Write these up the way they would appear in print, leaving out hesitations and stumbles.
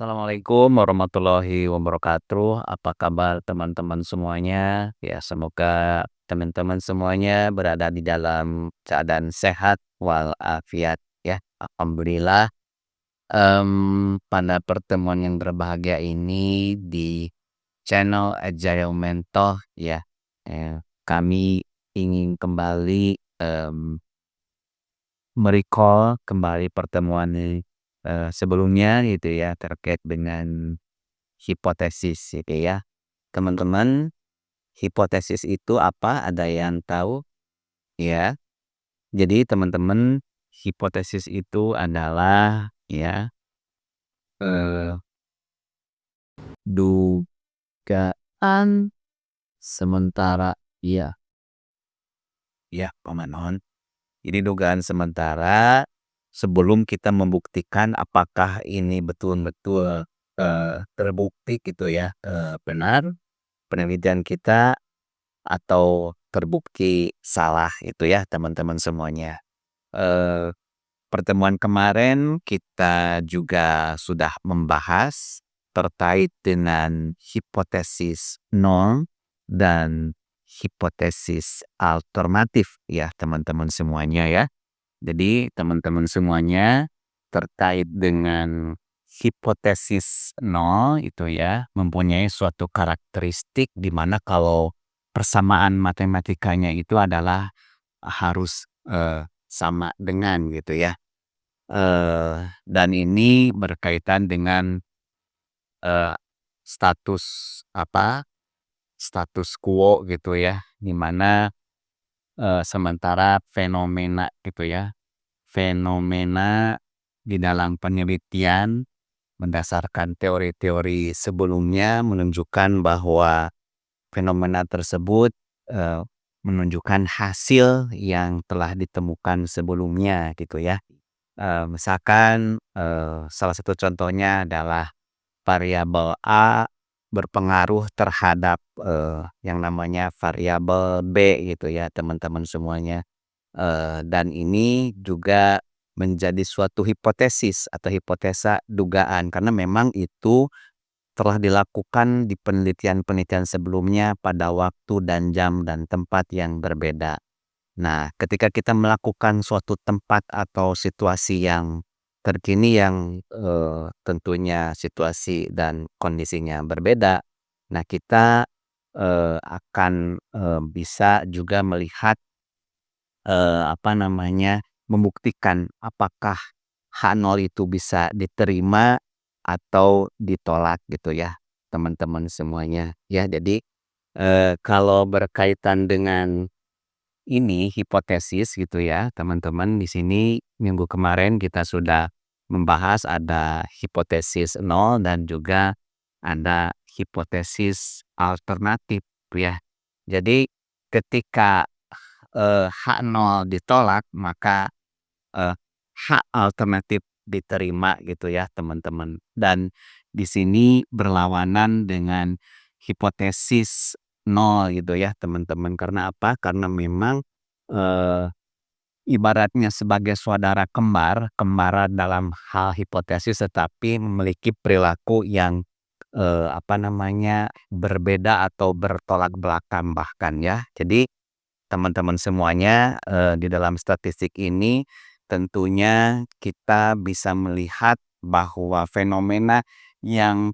Assalamualaikum warahmatullahi wabarakatuh. Apa kabar teman-teman semuanya? Ya, semoga teman-teman semuanya berada di dalam keadaan sehat walafiat ya. Alhamdulillah. Pada pertemuan yang berbahagia ini di channel Agile Mentor ya, kami ingin kembali merecall kembali pertemuan sebelumnya gitu ya terkait dengan hipotesis gitu ya. Teman-teman, hipotesis itu apa? Ada yang tahu? Ya. Jadi teman-teman, hipotesis itu adalah ya eh, dugaan sementara ya. Ya, pemohon. Jadi dugaan sementara sebelum kita membuktikan apakah ini betul-betul terbukti gitu ya, benar penelitian kita atau terbukti salah itu ya teman-teman semuanya. Eee, Pertemuan kemarin kita juga sudah membahas terkait dengan hipotesis nol dan hipotesis alternatif ya teman-teman semuanya ya. Jadi teman-teman semuanya terkait dengan hipotesis nol itu ya mempunyai suatu karakteristik di mana kalau persamaan matematikanya itu adalah harus sama dengan gitu ya. Dan ini berkaitan dengan eh, status apa? Status quo gitu ya, di mana sementara fenomena gitu ya. Fenomena di dalam penelitian berdasarkan teori-teori sebelumnya menunjukkan bahwa fenomena tersebut eh, menunjukkan hasil yang telah ditemukan sebelumnya gitu ya. Misalkan salah satu contohnya adalah variabel A berpengaruh terhadap yang namanya variabel B gitu ya teman-teman semuanya. Dan ini juga menjadi suatu hipotesis atau hipotesa dugaan karena memang itu telah dilakukan di penelitian-penelitian sebelumnya pada waktu dan jam dan tempat yang berbeda. Nah, ketika kita melakukan suatu tempat atau situasi yang terkini yang tentunya situasi dan kondisinya berbeda, nah kita akan bisa juga melihat apa namanya, membuktikan apakah H0 itu bisa diterima atau ditolak gitu ya, teman-teman semuanya. Ya, jadi, kalau berkaitan dengan ini hipotesis gitu ya, teman-teman, di sini minggu kemarin kita sudah membahas ada hipotesis nol dan juga ada hipotesis alternatif ya. Jadi ketika H0 ditolak, maka H alternatif diterima gitu ya teman-teman. Dan di sini berlawanan dengan hipotesis nol gitu ya teman-teman. Karena apa? Karena memang eee, ibaratnya sebagai saudara kembar, kembaran dalam hal hipotesis tetapi memiliki perilaku yang apa namanya, berbeda atau bertolak belakang bahkan ya. Jadi teman-teman semuanya, di dalam statistik ini tentunya kita bisa melihat bahwa fenomena yang,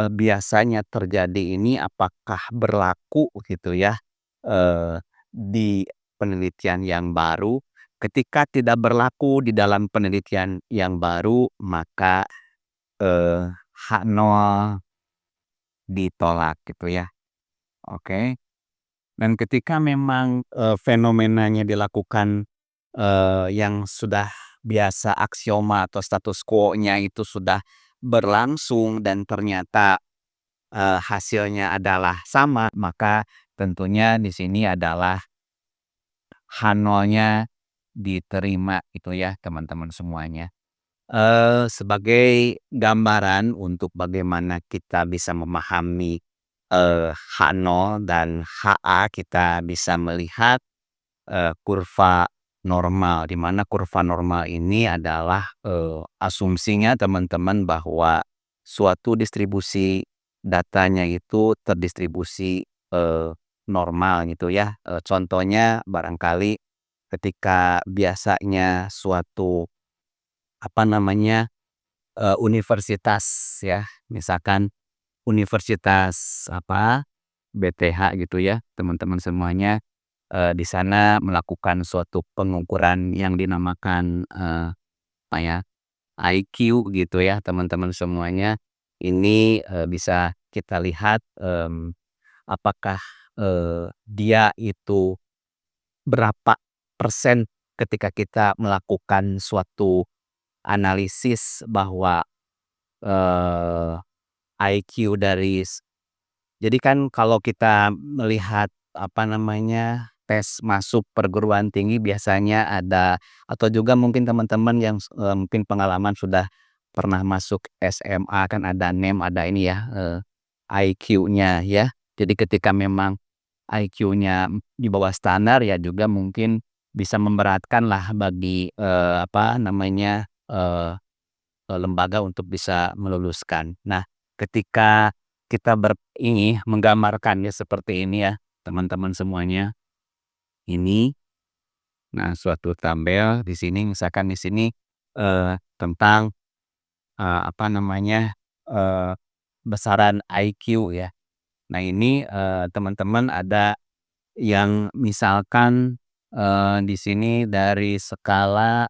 biasanya terjadi ini apakah berlaku gitu ya, di penelitian yang baru. Ketika tidak berlaku di dalam penelitian yang baru, maka, H0 ditolak gitu ya, oke. Dan ketika memang, fenomenanya dilakukan, yang sudah biasa aksioma atau status quo-nya itu sudah berlangsung dan ternyata, hasilnya adalah sama, maka tentunya di sini adalah H0-nya diterima itu ya teman-teman semuanya. Sebagai gambaran untuk bagaimana kita bisa memahami, H0 dan HA, kita bisa melihat, kurva normal, di mana kurva normal ini adalah, asumsinya teman-teman bahwa suatu distribusi datanya itu terdistribusi, normal gitu ya. Contohnya barangkali ketika biasanya suatu, apa namanya, universitas ya, misalkan universitas apa, BTH gitu ya, teman-teman semuanya, di sana melakukan suatu pengukuran yang dinamakan, apa ya, IQ gitu ya, teman-teman semuanya. Ini, bisa kita lihat, apakah, dia itu berapa persen ketika kita melakukan suatu analisis bahwa, eee, IQ dari jadi kan kalau kita melihat, apa namanya, tes masuk perguruan tinggi biasanya ada atau juga mungkin teman-teman yang mungkin pengalaman sudah pernah masuk SMA kan ada NEM, ada ini ya, IQ-nya ya. Jadi ketika memang IQ-nya di bawah standar ya juga mungkin bisa memberatkan lah bagi, apa namanya, lembaga untuk bisa meluluskan. Nah, ketika kita ini menggambarkannya seperti ini ya, teman-teman semuanya, ini, nah suatu tabel di sini misalkan di sini, tentang, apa namanya, eee, besaran IQ ya. Nah ini, teman-teman ada yang misalkan, di sini dari skala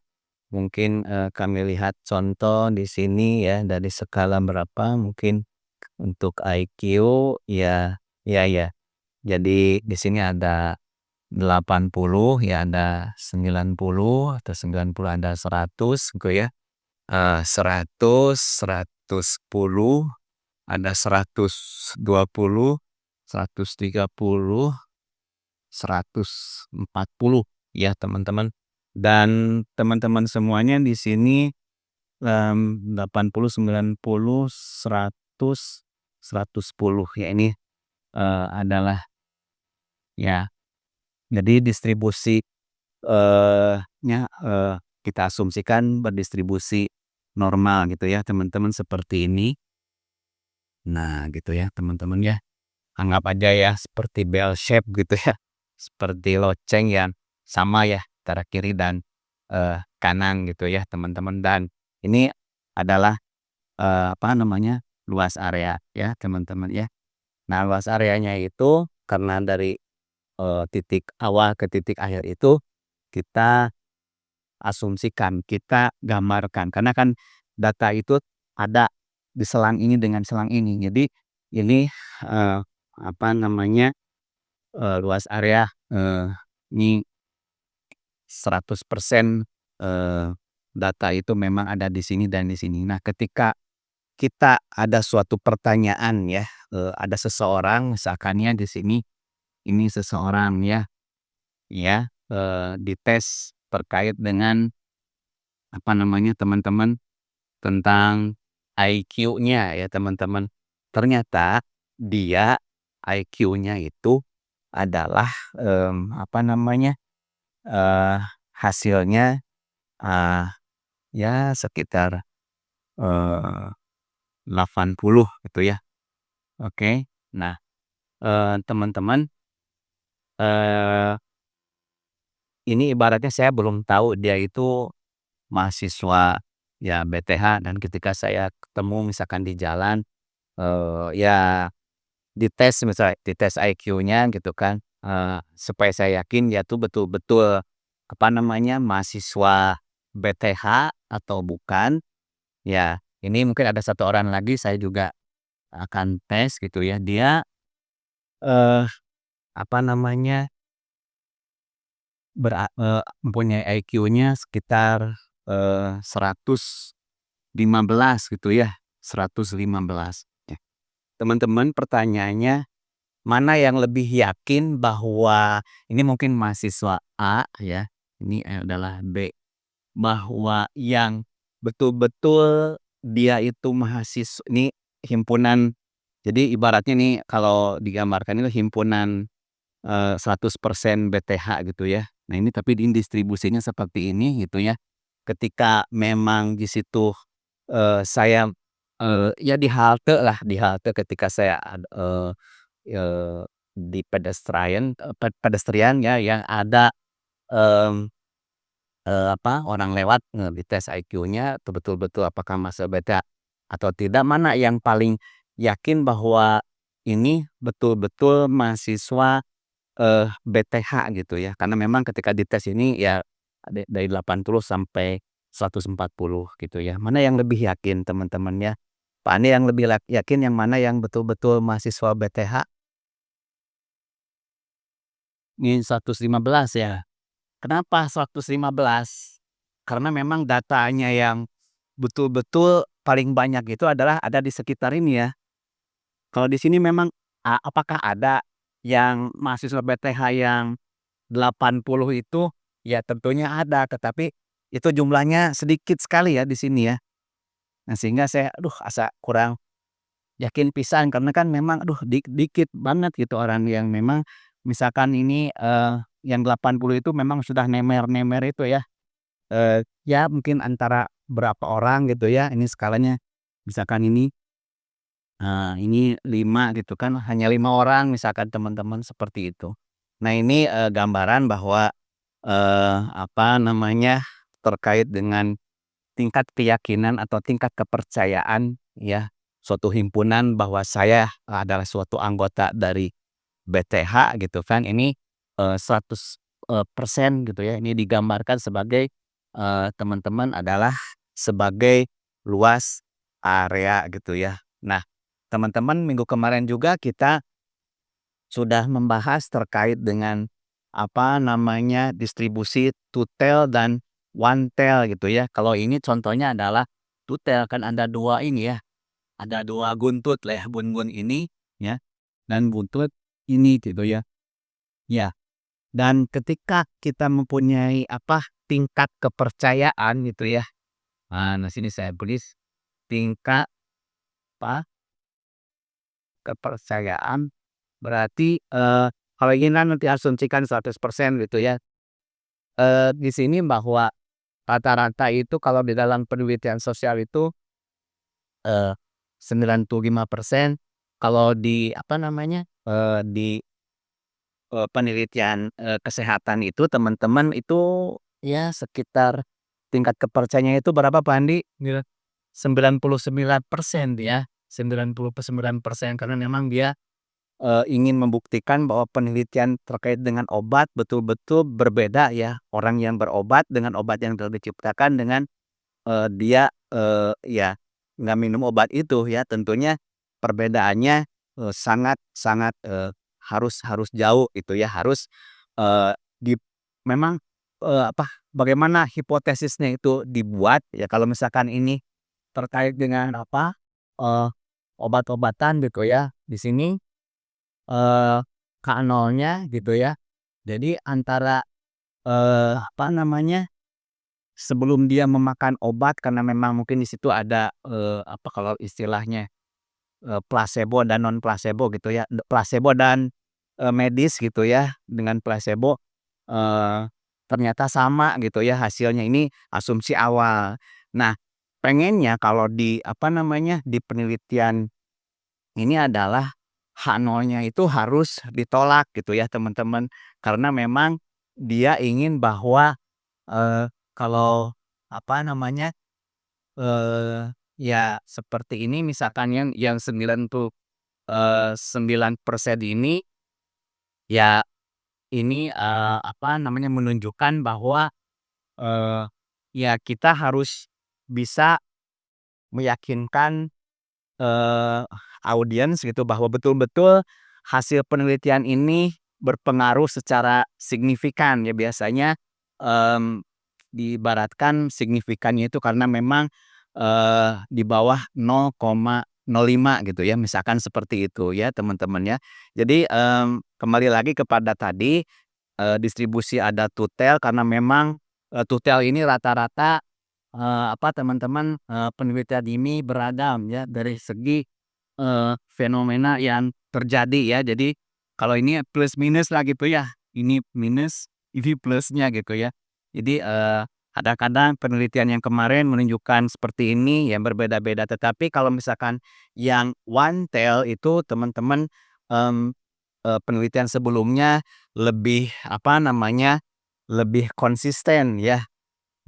mungkin, kami lihat contoh di sini ya dari skala berapa mungkin untuk IQ ya, ya. Jadi di sini ada 80 ya, ada 90 atau 90 ada 100 gitu ya, 100, 110, ada 120, 130, 140 ya teman-teman. Dan teman-teman semuanya di sini, 80, 90, 100, 110 ya ini, adalah ya jadi distribusi, nya, kita asumsikan berdistribusi normal gitu ya teman-teman seperti ini. Nah gitu ya teman-teman ya. Anggap aja ya seperti bell shape gitu ya, seperti loceng yang sama ya antara kiri dan, kanan gitu ya teman-teman dan ini adalah, apa namanya, luas area ya teman-teman ya. Nah luas areanya itu karena dari, titik awal ke titik akhir itu kita asumsikan, kita gambarkan karena kan data itu ada di selang ini dengan selang ini. Jadi ini, apa namanya, luas area, ini 100% data itu memang ada di sini dan di sini. Nah, ketika kita ada suatu pertanyaan ya, ada seseorang misalkannya di sini, ini seseorang ya, dites terkait dengan apa namanya, teman-teman, tentang IQ-nya ya, teman-teman. Ternyata dia IQ-nya itu adalah, apa namanya, Eee, hasilnya, eee, ya sekitar, eee, 80 gitu ya, oke. Nah, teman-teman, eee, ini ibaratnya saya belum tahu dia itu mahasiswa ya BTH dan ketika saya ketemu misalkan di jalan, ya dites misalnya dites IQ-nya gitu kan, supaya saya yakin dia tuh betul-betul, apa namanya, mahasiswa BTH atau bukan. Ya, ini mungkin ada satu orang lagi saya juga akan tes gitu ya. Dia, eee, apa namanya, mempunyai IQ-nya sekitar, 115 gitu ya, 115. Ya. Teman-teman pertanyaannya, mana yang lebih yakin bahwa ini mungkin mahasiswa A ya, ini adalah B, bahwa yang betul-betul dia itu ini himpunan. Jadi ibaratnya nih kalau digambarkan itu himpunan, 100% BTH gitu ya. Nah ini tapi distribusinya seperti ini gitu ya. Ketika memang di situ, saya Ya di halte lah, di halte ketika saya eee, di pedestrian ya yang ada, mmm, orang lewat dites IQ-nya tuh betul-betul apakah masuk BTA atau tidak, mana yang paling yakin bahwa ini betul-betul mahasiswa BTH gitu ya, karena memang ketika dites ini ya dari 80 sampai 140 gitu ya. Mana yang lebih yakin teman-temannya? Pak Andi yang lebih yakin yang mana yang betul-betul mahasiswa BTH? Ini 115 ya? Kenapa 115? Karena memang datanya yang betul-betul paling banyak itu adalah ada di sekitar ini ya. Kalau di sini memang apakah ada yang mahasiswa BTH yang 80 itu, ya tentunya ada, tetapi itu jumlahnya sedikit sekali ya di sini ya. Nah sehingga saya aduh asa kurang yakin pisan karena kan memang aduh dikit banget gitu orang yang memang misalkan ini, yang 80 itu memang sudah nemer-nemer itu ya, ya mungkin antara berapa orang gitu ya, ini skalanya misalkan ini 5 gitu kan, hanya 5 orang misalkan teman-teman seperti itu. Nah ini, gambaran bahwa, apa namanya, terkait dengan tingkat keyakinan atau tingkat kepercayaan ya, suatu himpunan bahwa saya adalah suatu anggota dari BTH gitu kan, ini, 100, persen gitu ya, ini digambarkan sebagai, teman-teman adalah sebagai luas area gitu ya. Nah, teman-teman minggu kemarin juga kita sudah membahas terkait dengan, apa namanya, distribusi two tail dan one tail gitu ya. Kalau ini contohnya adalah two tail kan ada 2 ini ya, ada 2 buntut lah ya, bun-bun ini ya, dan buntut ini gitu ya. Ya, dan ketika kita mempunyai apa, tingkat kepercayaan gitu ya, nah sini saya tulis tingkat apa, kepercayaan berarti, kalau ini kan nanti asumsikan 100% gitu ya, di sini bahwa rata-rata itu kalau di dalam penelitian sosial itu, eee, 95%, kalau di apa namanya, di penelitian, kesehatan itu teman-teman itu ya sekitar tingkat kepercayaannya itu berapa Pak Andi? 99% ya, 99% karena memang dia, ingin membuktikan bahwa penelitian terkait dengan obat betul-betul berbeda ya, orang yang berobat dengan obat yang telah diciptakan dengan dia, ya nggak minum obat itu ya, tentunya perbedaannya, sangat sangat, harus harus jauh itu ya, harus, eee, di memang, apa, bagaimana hipotesisnya itu dibuat ya kalau misalkan ini terkait dengan apa, eee, obat-obatan gitu ya, di sini, K0-nya gitu ya. Jadi antara, apa namanya, sebelum dia memakan obat karena memang mungkin di situ ada, apa kalau istilahnya, placebo dan non placebo gitu ya, placebo dan, medis gitu ya, dengan placebo, ternyata sama gitu ya hasilnya, ini asumsi awal. Nah, pengennya kalau di apa namanya, di penelitian ini adalah H0-nya itu harus ditolak gitu ya teman-teman, karena memang dia ingin bahwa, kalau apa namanya, ya seperti ini misalkan yang 99% ini, ya ini, apa namanya, menunjukkan bahwa, eee, ya kita harus bisa meyakinkan, audiens gitu bahwa betul-betul hasil penelitian ini berpengaruh secara signifikan ya biasanya, mmm, diibaratkan signifikannya itu karena memang, di bawah 0,05 gitu ya, misalkan seperti itu ya teman-teman ya. Jadi, kembali lagi kepada tadi, distribusi ada tutel karena memang, tutel ini rata-rata, apa teman-teman, penelitian ini beragam ya dari segi, fenomena yang terjadi ya. Jadi kalau ini plus minus lah gitu ya, ini minus, ini plusnya gitu ya. Jadi, Kadang-kadang penelitian yang kemarin menunjukkan seperti ini, yang berbeda-beda. Tetapi kalau misalkan yang one tail itu teman-teman, mmm, penelitian sebelumnya lebih, apa namanya, lebih konsisten ya.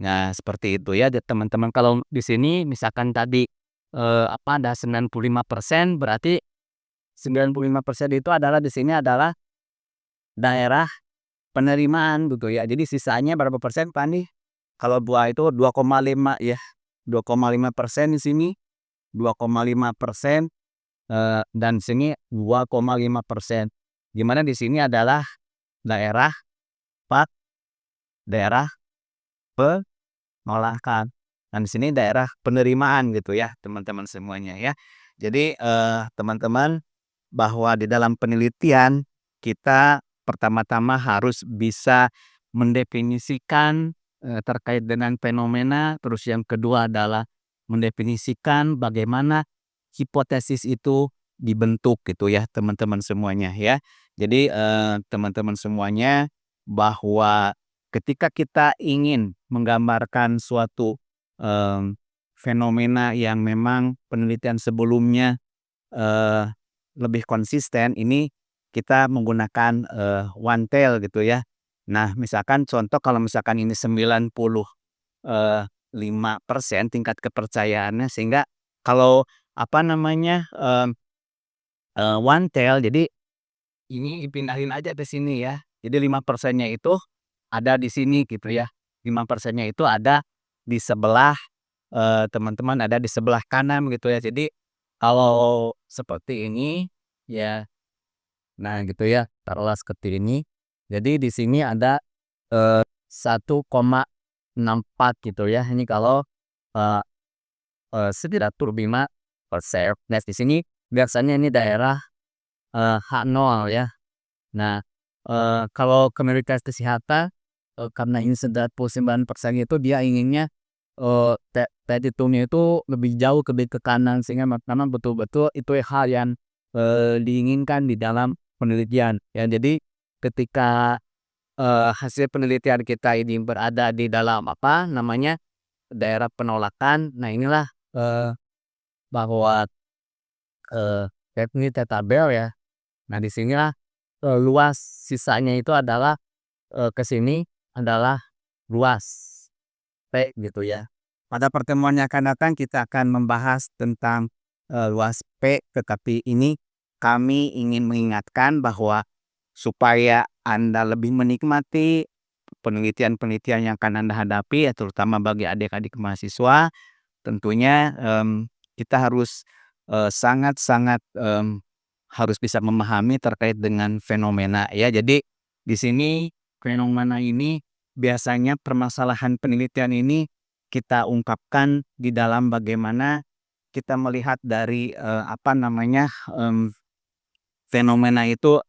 Nah, seperti itu ya teman-teman. Kalau di sini misalkan tadi, ada 95% berarti 95% itu adalah di sini adalah daerah penerimaan gitu ya. Jadi sisanya berapa persen Pak nih? Kalau buah itu 2,5 ya, 2,5% di sini, 2,5%, dan di sini 2,5%. Di mana di sini adalah daerah pak daerah penolakan, dan di sini daerah penerimaan gitu ya teman-teman semuanya ya. Jadi, teman-teman, bahwa di dalam penelitian kita pertama-tama harus bisa mendefinisikan, terkait dengan fenomena, terus yang kedua adalah mendefinisikan bagaimana hipotesis itu dibentuk gitu ya teman-teman semuanya ya. Jadi, teman-teman semuanya, bahwa ketika kita ingin menggambarkan suatu, fenomena yang memang penelitian sebelumnya Eee, lebih konsisten, ini kita menggunakan, one tail gitu ya. Nah, misalkan contoh kalau misalkan ini 95% tingkat kepercayaannya, sehingga kalau apa namanya, one tail, jadi ini dipindahin aja ke sini ya. Jadi 5%-nya itu ada di sini gitu ya. 5%-nya itu ada di sebelah, teman-teman, ada di sebelah kanan gitu ya. Jadi kalau seperti ini ya, nah gitu ya, taruhlah seperti ini. Jadi di sini ada, 1,64 gitu ya. Ini kalau, eee setidaknya 5%. Nah, di sini biasanya ini daerah, H0 ya. Nah, kalau Kementerian Kesehatan, karena ini 99% itu dia inginnya, petitumnya itu lebih jauh, lebih ke kanan, sehingga memang betul-betul itu hal yang, diinginkan di dalam penelitian ya. Jadi ketika, hasil penelitian kita ini berada di dalam, apa namanya, daerah penolakan, nah inilah, bahwa, ini tabel ya. Nah di sinilah, luas sisanya itu adalah, ke sini adalah luas P gitu ya. Pada pertemuan yang akan datang kita akan membahas tentang, luas P, tetapi ini kami ingin mengingatkan bahwa supaya Anda lebih menikmati penelitian-penelitian yang akan Anda hadapi ya, terutama bagi adik-adik mahasiswa, tentunya, kita harus, sangat-sangat, harus bisa memahami terkait dengan fenomena ya. Jadi di sini fenomena ini biasanya permasalahan penelitian ini kita ungkapkan di dalam bagaimana kita melihat dari, fenomena itu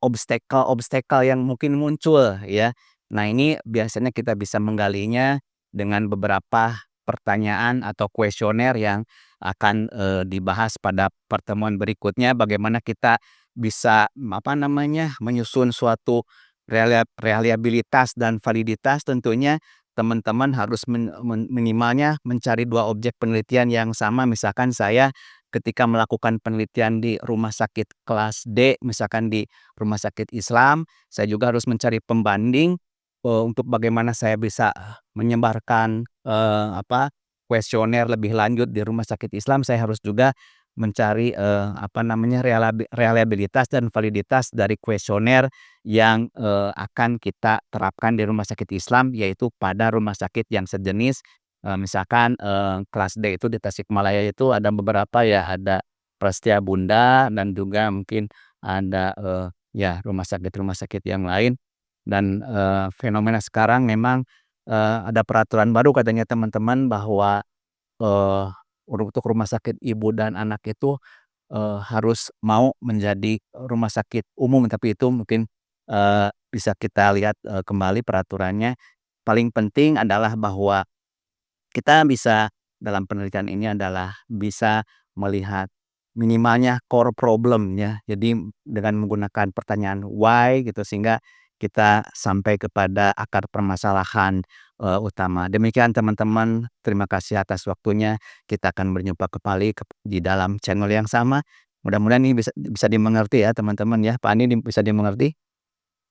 obstacle-obstacle yang mungkin muncul ya. Nah, ini biasanya kita bisa menggalinya dengan beberapa pertanyaan atau kuesioner yang akan, dibahas pada pertemuan berikutnya, bagaimana kita bisa, menyusun suatu reliabilitas dan validitas. Tentunya teman-teman harus minimalnya mencari 2 objek penelitian yang sama. Misalkan saya ketika melakukan penelitian di rumah sakit kelas D, misalkan di rumah sakit Islam, saya juga harus mencari pembanding, untuk bagaimana saya bisa menyebarkan, kuesioner lebih lanjut di rumah sakit Islam. Saya harus juga mencari, reliabilitas dan validitas dari kuesioner yang, akan kita terapkan di rumah sakit Islam, yaitu pada rumah sakit yang sejenis. Misalkan, kelas D itu di Tasikmalaya itu ada beberapa ya, ada Prestia Bunda dan juga mungkin ada, ya rumah sakit yang lain. Dan, fenomena sekarang memang, ada peraturan baru katanya teman-teman, bahwa, eee, untuk rumah sakit ibu dan anak itu, harus mau menjadi rumah sakit umum, tapi itu mungkin, bisa kita lihat, kembali peraturannya. Paling penting adalah bahwa kita bisa dalam penelitian ini adalah bisa melihat minimalnya core problem ya. Jadi dengan menggunakan pertanyaan why gitu, sehingga kita sampai kepada akar permasalahan, utama. Demikian teman-teman, terima kasih atas waktunya. Kita akan berjumpa kembali di dalam channel yang sama. Mudah-mudahan ini bisa bisa dimengerti ya teman-teman ya. Pak Andi bisa dimengerti?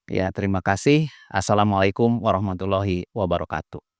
Ya terima kasih. Assalamualaikum warahmatullahi wabarakatuh.